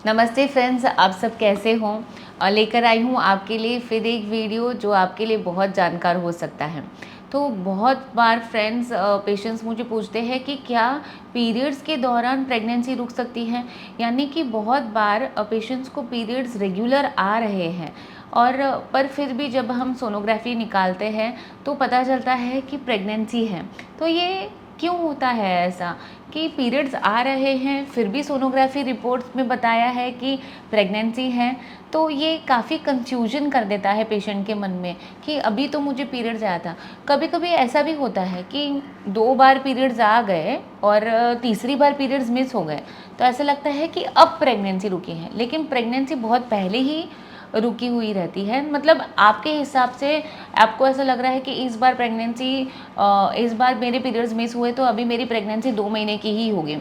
नमस्ते फ्रेंड्स, आप सब कैसे हों। लेकर आई हूँ आपके लिए फिर एक वीडियो जो आपके लिए बहुत जानकार हो सकता है। तो बहुत बार फ्रेंड्स पेशेंट्स मुझे पूछते हैं कि क्या पीरियड्स के दौरान प्रेगनेंसी रुक सकती है। यानी कि बहुत बार पेशेंट्स को पीरियड्स रेगुलर आ रहे हैं और पर फिर भी जब हम सोनोग्राफी निकालते हैं तो पता चलता है कि प्रेगनेंसी है। तो ये क्यों होता है ऐसा कि पीरियड्स आ रहे हैं फिर भी सोनोग्राफी रिपोर्ट्स में बताया है कि प्रेगनेंसी है। तो ये काफ़ी कंफ्यूजन कर देता है पेशेंट के मन में कि अभी तो मुझे पीरियड्स आया था। कभी कभी ऐसा भी होता है कि 2 बार पीरियड्स आ गए और तीसरी बार पीरियड्स मिस हो गए, तो ऐसा लगता है कि अब प्रेगनेंसी रुकी है, लेकिन प्रेगनेंसी बहुत पहले ही रुकी हुई रहती है। मतलब आपके हिसाब से आपको ऐसा लग रहा है कि इस बार प्रेगनेंसी इस बार मेरे पीरियड्स मिस हुए तो अभी मेरी प्रेगनेंसी 2 महीने की ही होगी,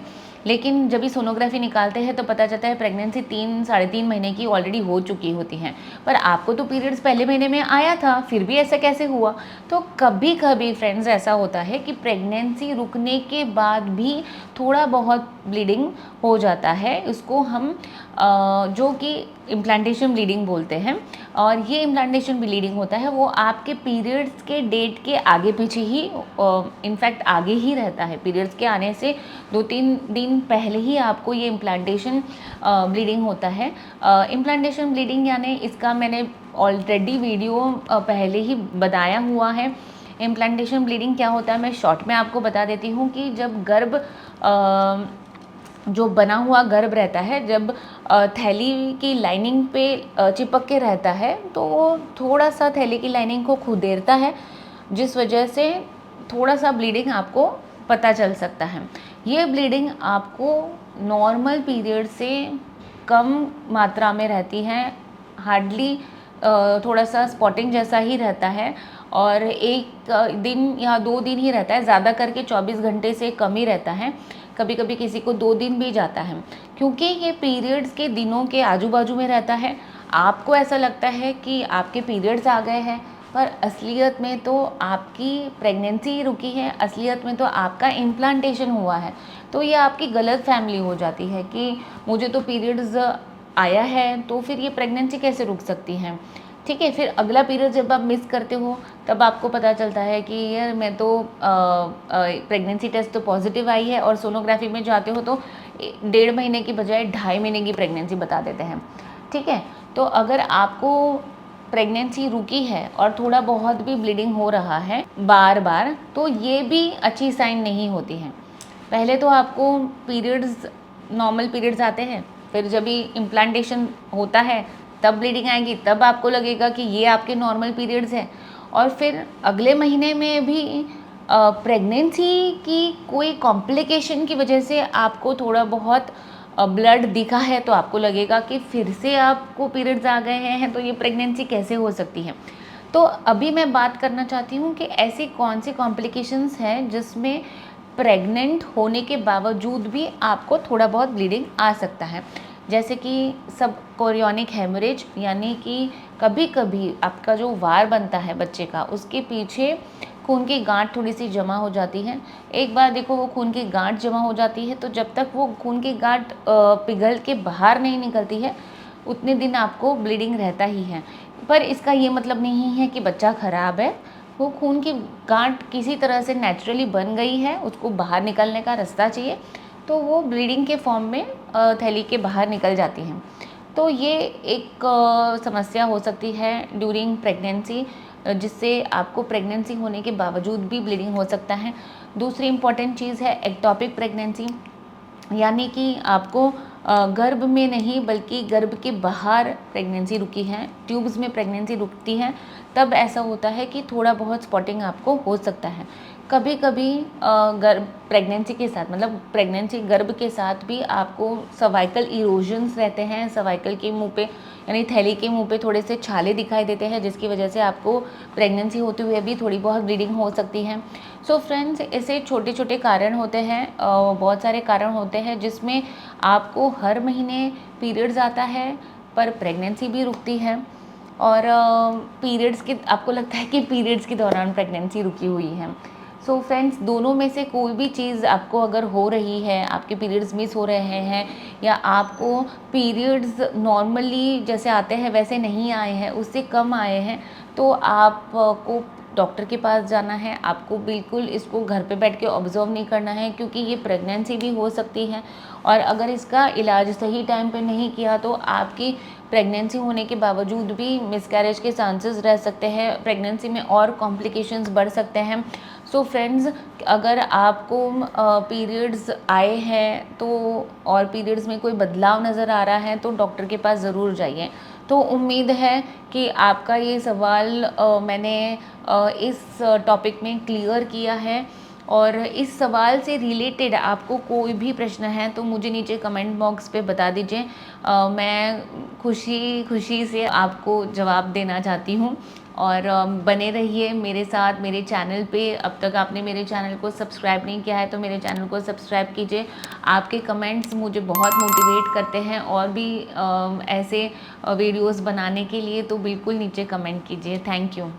लेकिन जब भी सोनोग्राफी निकालते हैं तो पता चलता है प्रेगनेंसी 3 साढ़े 3 महीने की ऑलरेडी हो चुकी होती हैं। पर आपको तो पीरियड्स पहले महीने में आया था, फिर भी ऐसा कैसे हुआ। तो कभी कभी फ्रेंड्स ऐसा होता है कि प्रेगनेंसी रुकने के बाद भी थोड़ा बहुत ब्लीडिंग हो जाता है। इसको हम जो कि इम्प्लांटेशन ब्लीडिंग बोलते हैं। और ये इम्प्लांटेशन ब्लीडिंग होता है वो आपके पीरियड्स के डेट के आगे पीछे ही, इनफैक्ट आगे ही रहता है। पीरियड्स के आने से 2-3 दिन पहले ही आपको ये इम्प्लांटेशन ब्लीडिंग होता है। इम्प्लांटेशन ब्लीडिंग यानी इसका मैंने ऑलरेडी वीडियो पहले ही बताया हुआ है। इम्प्लांटेशन ब्लीडिंग क्या होता है मैं शॉर्ट में आपको बता देती हूँ कि जब गर्भ जो बना हुआ गर्भ रहता है, जब थैली की लाइनिंग पे चिपक के रहता है तो वो थोड़ा सा थैली की लाइनिंग को खुदेरता है, जिस वजह से थोड़ा सा ब्लीडिंग आपको पता चल सकता है। ये ब्लीडिंग आपको नॉर्मल पीरियड से कम मात्रा में रहती है, हार्डली थोड़ा सा स्पॉटिंग जैसा ही रहता है और 1 दिन या 2 दिन ही रहता है, ज़्यादा करके 24 घंटे से कम ही रहता है। कभी कभी किसी को 2 दिन भी जाता है, क्योंकि ये पीरियड्स के दिनों के आजू बाजू में रहता है। आपको ऐसा लगता है कि आपके पीरियड्स आ गए हैं, पर असलियत में तो आपकी प्रेगनेंसी रुकी है, असलियत में तो आपका इम्प्लांटेशन हुआ है। तो ये आपकी गलत फैमिली हो जाती है कि मुझे तो पीरियड्स आया है तो फिर ये प्रेगनेंसी कैसे रुक सकती है। ठीक है, फिर अगला पीरियड जब आप मिस करते हो तब आपको पता चलता है कि यार मैं तो प्रेगनेंसी टेस्ट तो पॉजिटिव आई है, और सोनोग्राफी में जाते हो तो 1.5 महीने की बजाय 2.5 महीने की प्रेगनेंसी बता देते हैं। ठीक है, तो अगर आपको प्रेगनेंसी रुकी है और थोड़ा बहुत भी ब्लीडिंग हो रहा है बार बार, तो ये भी अच्छी साइन नहीं होती है। पहले तो आपको पीरियड्स, नॉर्मल पीरियड्स आते हैं, फिर जब भी इम्प्लांटेशन होता है तब ब्लीडिंग आएगी, तब आपको लगेगा कि ये आपके नॉर्मल पीरियड्स हैं। और फिर अगले महीने में भी प्रेगनेंसी की कोई कॉम्प्लिकेशन की वजह से आपको थोड़ा बहुत ब्लड दिखा है तो आपको लगेगा कि फिर से आपको पीरियड्स आ गए हैं, तो ये प्रेगनेंसी कैसे हो सकती है। तो अभी मैं बात करना चाहती हूँ कि ऐसी कौन सी कॉम्प्लिकेशंस हैं जिसमें प्रेग्नेंट होने के बावजूद भी आपको थोड़ा बहुत ब्लीडिंग आ सकता है। जैसे कि सब कोरियोनिक हेमरेज, यानी कि कभी कभी आपका जो वार बनता है बच्चे का, उसके पीछे खून की गांठ थोड़ी सी जमा हो जाती है। एक बार देखो वो खून की गांठ जमा हो जाती है तो जब तक वो खून की गांठ पिघल के बाहर नहीं निकलती है उतने दिन आपको ब्लीडिंग रहता ही है। पर इसका ये मतलब नहीं है कि बच्चा ख़राब है। वो खून की गांठ किसी तरह से नेचुरली बन गई है, उसको बाहर निकलने का रास्ता चाहिए, तो वो ब्लीडिंग के फॉर्म में थैली के बाहर निकल जाती हैं। तो ये एक समस्या हो सकती है ड्यूरिंग प्रेगनेंसी, जिससे आपको प्रेगनेंसी होने के बावजूद भी ब्लीडिंग हो सकता है। दूसरी इम्पॉर्टेंट चीज़ है एक्टोपिक प्रेगनेंसी, यानी कि आपको गर्भ में नहीं बल्कि गर्भ के बाहर प्रेगनेंसी रुकी है, ट्यूब्स में प्रेगनेंसी रुकती है, तब ऐसा होता है कि थोड़ा बहुत स्पॉटिंग आपको हो सकता है। कभी कभी गर्भ प्रेगनेंसी के साथ, मतलब प्रेगनेंसी गर्भ के साथ भी आपको सर्वाइकल इरोजन्स रहते हैं, सर्वाइकल के मुंह पे यानी थैली के मुंह पे थोड़े से छाले दिखाई देते हैं, जिसकी वजह से आपको प्रेगनेंसी होते हुए भी थोड़ी बहुत ब्लीडिंग हो सकती है। सो फ्रेंड्स, ऐसे छोटे छोटे कारण होते हैं, बहुत सारे कारण होते हैं जिसमें आपको हर महीने पीरियड्स आता है पर प्रेगनेंसी भी रुकती है, और पीरियड्स के आपको लगता है कि पीरियड्स के दौरान प्रेगनेंसी रुकी हुई है। सो फ्रेंड्स, दोनों में से कोई भी चीज़ आपको अगर हो रही है, आपके पीरियड्स मिस हो रहे हैं या आपको पीरियड्स नॉर्मली जैसे आते हैं वैसे नहीं आए हैं, उससे कम आए हैं, तो आपको डॉक्टर के पास जाना है। आपको बिल्कुल इसको घर पे बैठ के ऑब्ज़र्व नहीं करना है, क्योंकि ये प्रेगनेंसी भी हो सकती है और अगर इसका इलाज सही टाइम पे नहीं किया तो आपकी प्रेगनेंसी होने के बावजूद भी मिसकैरेज के चांसेस रह सकते हैं, प्रेगनेंसी में और कॉम्प्लिकेशंस बढ़ सकते हैं। सो फ्रेंड्स, अगर आपको पीरियड्स आए हैं तो और पीरियड्स में कोई बदलाव नज़र आ रहा है तो डॉक्टर के पास ज़रूर जाइए। तो उम्मीद है कि आपका ये सवाल मैंने इस टॉपिक में क्लियर किया है, और इस सवाल से रिलेटेड आपको कोई भी प्रश्न है तो मुझे नीचे कमेंट बॉक्स पे बता दीजिए। मैं खुशी से आपको जवाब देना चाहती हूँ। और बने रहिए मेरे साथ मेरे चैनल पे। अब तक आपने मेरे चैनल को सब्सक्राइब नहीं किया है तो मेरे चैनल को सब्सक्राइब कीजिए। आपके कमेंट्स मुझे बहुत मोटिवेट करते हैं और भी ऐसे वीडियोस बनाने के लिए, तो बिल्कुल नीचे कमेंट कीजिए। Thank you.